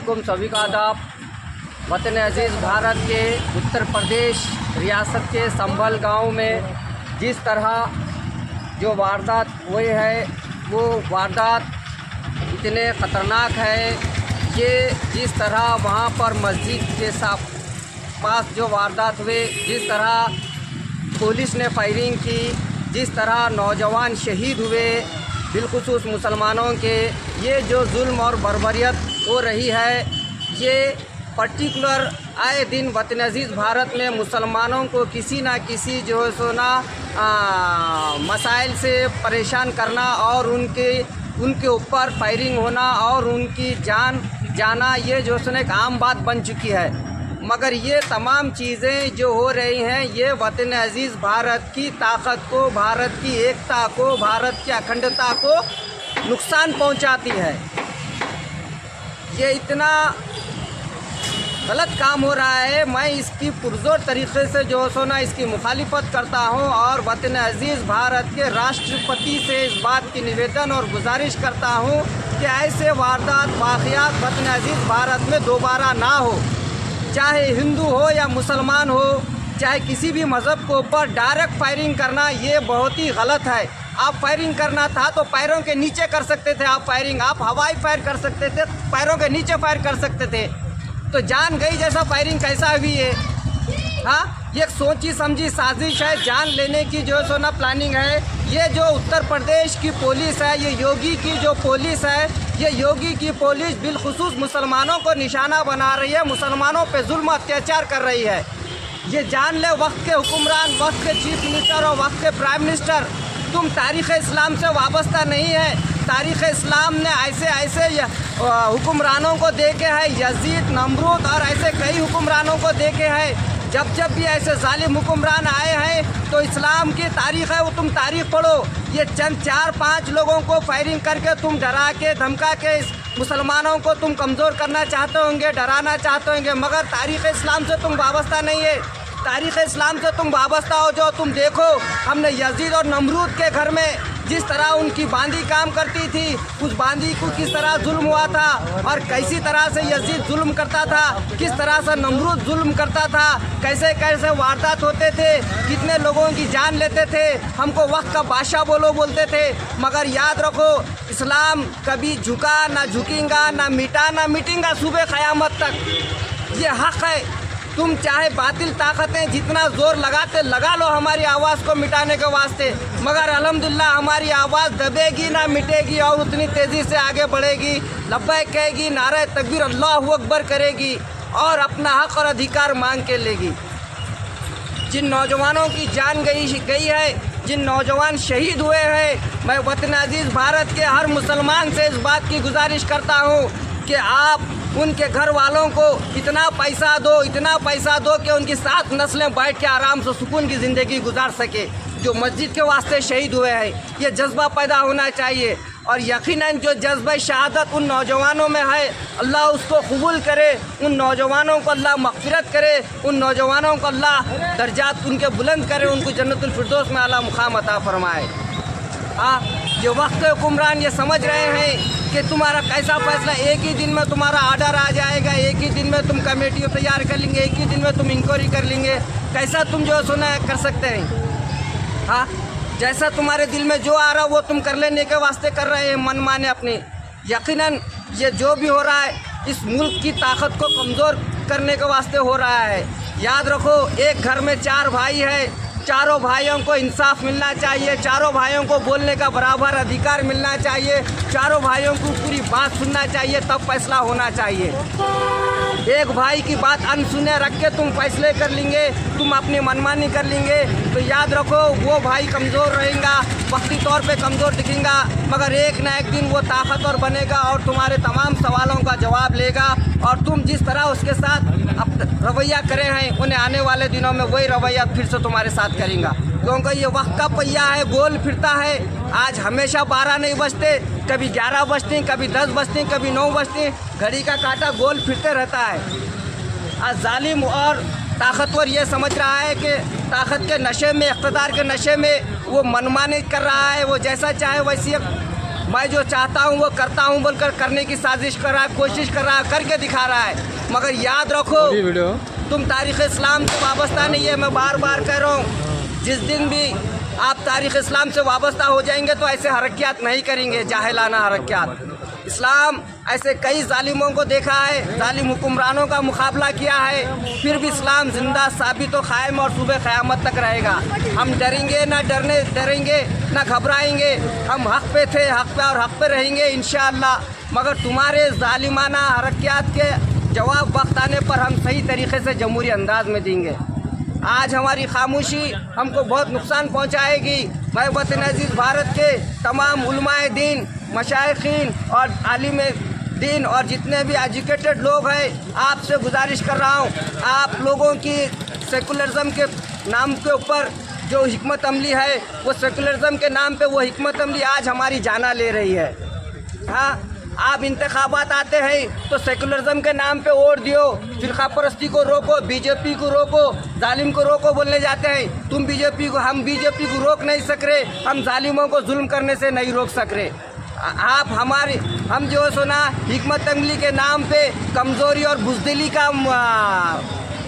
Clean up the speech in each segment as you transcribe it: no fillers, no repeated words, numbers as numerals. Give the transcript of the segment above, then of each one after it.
वालेकुम, सभी का आदाब। वतन अज़ीज़ भारत के उत्तर प्रदेश रियासत के संभल गांव में जिस तरह जो वारदात हुए है वो वारदात इतने ख़तरनाक है। ये जिस तरह वहाँ पर मस्जिद के पास जो वारदात हुए, जिस तरह पुलिस ने फायरिंग की, जिस तरह नौजवान शहीद हुए बिलखुसूस मुसलमानों के, ये जो जुल्म और बर्बरियत हो रही है, ये पर्टिकुलर आए दिन वतन अज़ीज़ भारत में मुसलमानों को किसी ना किसी जो है सो ना मसाइल से परेशान करना और उनके ऊपर फायरिंग होना और उनकी जान जाना, ये जो है एक आम बात बन चुकी है। मगर ये तमाम चीज़ें जो हो रही हैं, ये वतन अज़ीज़ भारत की ताकत को, भारत की एकता को, भारत की अखंडता को नुकसान पहुंचाती है। ये इतना गलत काम हो रहा है। मैं इसकी पुरजोर तरीक़े से जो है सो ना इसकी मुखालिफत करता हूं और वतन अज़ीज़ भारत के राष्ट्रपति से इस बात की निवेदन और गुजारिश करता हूं कि ऐसे वारदात वाक़यात वतन अज़ीज़ भारत में दोबारा ना हो। चाहे हिंदू हो या मुसलमान हो, चाहे किसी भी मज़हब के ऊपर डायरेक्ट फायरिंग करना ये बहुत ही गलत है। आप फायरिंग करना था तो पैरों के नीचे कर सकते थे, आप हवाई फायर कर सकते थे, पैरों के नीचे फायर कर सकते थे। तो जान गई जैसा फायरिंग कैसा हुई है? हाँ, ये एक सोची समझी साजिश है, जान लेने की जो है सो ना प्लानिंग है। ये जो उत्तर प्रदेश की पुलिस है, ये योगी की जो पुलिस है, ये योगी की पुलिस बिलखुसूस मुसलमानों को निशाना बना रही है, मुसलमानों पे जुल्म अत्याचार कर रही है। ये जान ले वक्त के हुक्मरान, वक्त के चीफ मिनिस्टर और वक्त के प्राइम मिनिस्टर, तुम तारीख़ इस्लाम से वाबस्ता नहीं है। तारीख़ इस्लाम ने ऐसे हुक्मरानों को देखे हैं, यजीद, नमरूद और ऐसे कई हुक्मरानों को देखे हैं। जब भी ऐसे जालिम हुक्मरान आए हैं तो इस्लाम की तारीख़ है, वो तुम तारीख़ पढ़ो। ये चंद 4-5 लोगों को फायरिंग करके तुम डरा के धमका के इस मुसलमानों को तुम कमज़ोर करना चाहते होंगे, डराना चाहते होंगे, मगर तारीख़ इस्लाम से तुम वाबस्ता नहीं है। तारीख़ इस्लाम से तुम वाबस्ता हो जो तुम देखो, हमने यजीद और नमरूद के घर में जिस तरह उनकी बांदी काम करती थी, उस बांदी को किस तरह जुल्म हुआ था और कैसी तरह से यजीद जुल्म करता था, किस तरह से नमरूद जुल्म करता था, कैसे कैसे वारदात होते थे, कितने लोगों की जान लेते थे, हमको वक्त का बादशाह बोलते थे। मगर याद रखो, इस्लाम कभी झुका ना झुकेगा, ना मिटा ना मिटेगा सुबह क़यामत तक। ये हक़ है। तुम चाहे बातिल ताकतें जितना ज़ोर लगाते लगा लो हमारी आवाज़ को मिटाने के वास्ते, मगर अल्हम्दुलिल्लाह हमारी आवाज़ दबेगी ना मिटेगी और उतनी तेज़ी से आगे बढ़ेगी। लब्बैक कहेगी, नारे तकबीर अल्लाहु अकबर करेगी और अपना हक़ और अधिकार मांग के लेगी। जिन नौजवानों की जान गई है, जिन नौजवान शहीद हुए हैं, मैं वतन अज़ीज़ भारत के हर मुसलमान से इस बात की गुजारिश करता हूँ कि आप उनके घर वालों को इतना पैसा दो कि उनकी 7 नस्लें बैठ के आराम से सुकून की ज़िंदगी गुजार सके। जो मस्जिद के वास्ते शहीद हुए हैं, ये जज्बा पैदा होना चाहिए और यकीनन जो जज्बा शहादत उन नौजवानों में है, अल्लाह उसको कबूल करे, उन नौजवानों को अल्लाह मग़फ़िरत करे, उन नौजवानों को अल्लाह दर्जात उनके बुलंद करे, उनको जन्नतुल फिरदौस में आला मुक़ाम अता फरमाए। हाँ, जो वक्त हुक्मरान ये समझ रहे हैं कि तुम्हारा कैसा फैसला, एक ही दिन में तुम्हारा आर्डर आ जाएगा, एक ही दिन में तुम कमेटी तैयार कर लेंगे, एक ही दिन में तुम इंक्वायरी कर लेंगे, कैसा तुम जो सुना कर सकते हैं? हाँ, जैसा तुम्हारे दिल में जो आ रहा वो तुम कर लेने के वास्ते कर रहे हैं मन माने अपने। यकीनन ये जो भी हो रहा है इस मुल्क की ताकत को कमज़ोर करने के वास्ते हो रहा है। याद रखो, एक घर में 4 भाई है, चारों भाइयों को इंसाफ मिलना चाहिए, चारों भाइयों को बोलने का बराबर अधिकार मिलना चाहिए, चारों भाइयों को पूरी बात सुनना चाहिए, तब फैसला होना चाहिए। एक भाई की बात अनसुने रख के तुम फैसले कर लेंगे, तुम अपनी मनमानी कर लेंगे, तो याद रखो वो भाई कमज़ोर रहेगा, वक्ती तौर पे कमज़ोर दिखेगा, मगर एक ना एक दिन वो ताकतवर बनेगा और तुम्हारे तमाम सवालों का जवाब लेगा। और तुम जिस तरह उसके साथ अब रवैया करे हैं, उन्हें आने वाले दिनों में वही रवैया फिर से तुम्हारे साथ करेगा, क्योंकि ये वक्त का पहिया है, गोल फिरता है। आज हमेशा 12 नहीं बजते, कभी 11 बजते, कभी 10 बजते, कभी 9 बजते, घड़ी का कांटा गोल फिरते रहता है। आज जालिम और ताकतवर ये समझ रहा है कि ताकत के नशे में, इक़्तिदार के नशे में वो मनमानी कर रहा है, वो जैसा चाहे वैसी मैं जो चाहता हूँ वो करता हूँ बोलकर करने की साजिश कर रहा है, कोशिश कर रहा है, करके दिखा रहा है। मगर याद रखो तुम तारीख़ इस्लाम से वाबस्ता नहीं है। मैं बार बार कह रहा हूँ, जिस दिन भी आप तारीख़ इस्लाम से वाबस्ता हो जाएंगे तो ऐसे हरकत नहीं करेंगे, जाहिलाना हरकत। इस्लाम ऐसे कई जालिमों को देखा है, जालिम हुक्मरानों का मुकाबला किया है, फिर भी इस्लाम जिंदा साबित और कायम और सुबह क़यामत तक रहेगा। हम डरेंगे ना, डरेंगे ना घबराएंगे। हम हक़ पे थे, हक़ पे और हक़ पे रहेंगे इंशाअल्लाह। मगर तुम्हारे जालिमाना हरकत के जवाब वक्त आने पर हम सही तरीक़े से जमहूरी अंदाज में देंगे। आज हमारी खामोशी हमको बहुत नुकसान पहुंचाएगी। मैं वतन अजीज़ भारत के तमाम उलमाए दीन, मशाइखीन और आलिम दीन और जितने भी एजुकेटेड लोग हैं, आपसे गुजारिश कर रहा हूँ, आप लोगों की सेकुलरिज्म के नाम के ऊपर जो हिकमत अमली है, वो सेकुलरिज्म के नाम पे वो हिकमत अमली आज हमारी जाना ले रही है। हाँ, आप इंतखाबात आते हैं तो सेकुलरिज्म के नाम पे वोट दियो, फिरका परस्ती को रोको, बीजेपी को रोको, जालिम को रोको बोलने जाते हैं। तुम बीजेपी को, हम बीजेपी को रोक नहीं सक रहे, हम जालिमों को जुल्म करने से नहीं रोक सक रहे। आप हम जो सुना हिकमत अमली के नाम पे कमज़ोरी और बुज़दिली का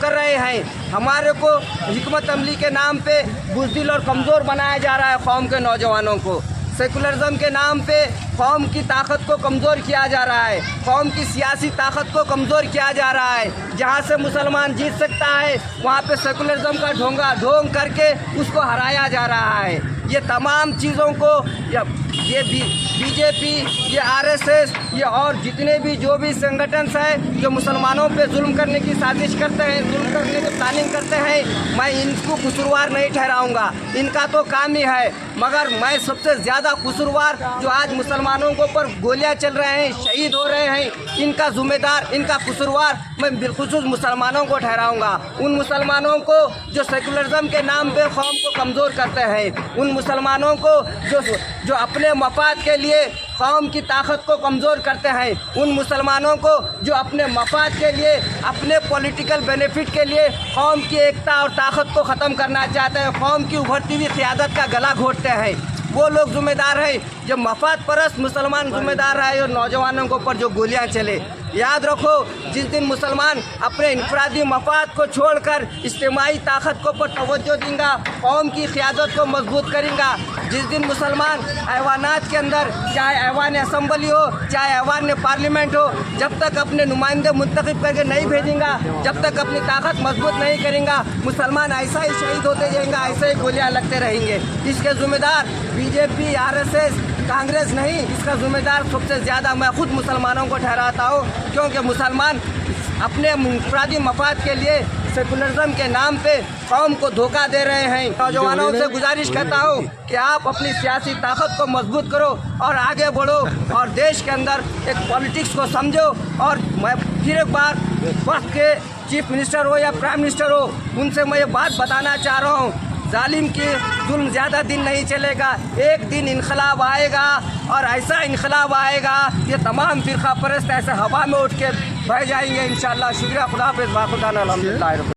कर रहे हैं। हमारे को हिकमत अमली के नाम पे बुज़दिल और कमज़ोर बनाया जा रहा है कौम के नौजवानों को। सेकुलरिज्म के नाम पे कौम की ताकत को कमज़ोर किया जा रहा है, कौम की सियासी ताकत को कमज़ोर किया जा रहा है। जहाँ से मुसलमान जीत सकता है वहाँ पे सेकुलरिज्म का ढोंग करके उसको हराया जा रहा है। ये तमाम चीज़ों को ये बीजेपी, ये आरएसएस, ये और जितने भी जो भी संगठन है जो मुसलमानों पे जुल्म करने की साजिश करते हैं, जुल्म करने की प्लानिंग करते हैं, मैं इनको कसूरवार नहीं ठहराऊंगा, इनका तो काम ही है। मगर मैं सबसे ज़्यादा कसूरवार जो आज मुसलमानों के ऊपर गोलियां चल रहे हैं, शहीद हो रहे हैं, इनका जिम्मेदार, इनका कसूरवार मैं बिलखुसूस मुसलमानों को ठहराऊंगा। उन मुसलमानों को जो सेकुलरिज्म के नाम पे कौम को कमज़ोर करते हैं, उन मुसलमानों को जो अपने मफाद के लिए कौम की ताकत को कमज़ोर करते हैं, उन मुसलमानों को जो अपने मफाद के लिए, अपने पॉलिटिकल बेनिफिट के लिए कौम की एकता और ताकत को ख़त्म करना चाहते हैं, कौम की उभरती हुई क़यादत का गला घोंटते हैं, वो लोग जिम्मेदार हैं। जो मफाद परस्त मुसलमान जिम्मेदार है और नौजवानों के ऊपर जो गोलियां चले। याद रखो, जिस दिन मुसलमान अपने इनफरादी मफाद को छोड़कर इज्तिमाई ताकत को पर तवज्जो देंगे, कौम की क़यादत को मजबूत करेंगे, जिस दिन मुसलमान ऐवानात के अंदर, चाहे ऐवान असम्बली हो, चाहे ऐवान पार्लियामेंट हो, जब तक अपने नुमाइंदे मुंतखब करके नहीं भेजेंगे, जब तक अपनी ताकत मजबूत नहीं करेंगे, मुसलमान ऐसा ही शहीद होते जाएंगे, ऐसे ही गोलियां लगते रहेंगे। इसके ज़िम्मेदार बीजेपी, आरएसएस, कांग्रेस नहीं, इसका ज़िम्मेदार सबसे ज़्यादा मैं खुद मुसलमानों को ठहराता हूँ, क्योंकि मुसलमान अपने मुनफरादी मफाद के लिए सेकुलरिज्म के नाम पे कौम को धोखा दे रहे हैं। नौजवानों से गुजारिश करता हूँ कि आप अपनी सियासी ताकत को मजबूत करो और आगे बढ़ो और देश के अंदर एक पॉलिटिक्स को समझो। और मैं फिर एक बार वक्त के चीफ मिनिस्टर हो या प्राइम मिनिस्टर हो, उनसे मैं ये बात बताना चाह रहा हूँ, जालिम की जुल्म ज़्यादा दिन नहीं चलेगा, एक दिन इनकलाब आएगा और ऐसा इनकलाब आएगा कि तमाम फ़िरका परस्त ऐसे हवा में उठ के बह जाएंगे इंशाअल्लाह। शुक्रिया, खुदा हाफ़िज़, बाखुदा, अल्हम्दुलिल्लाह।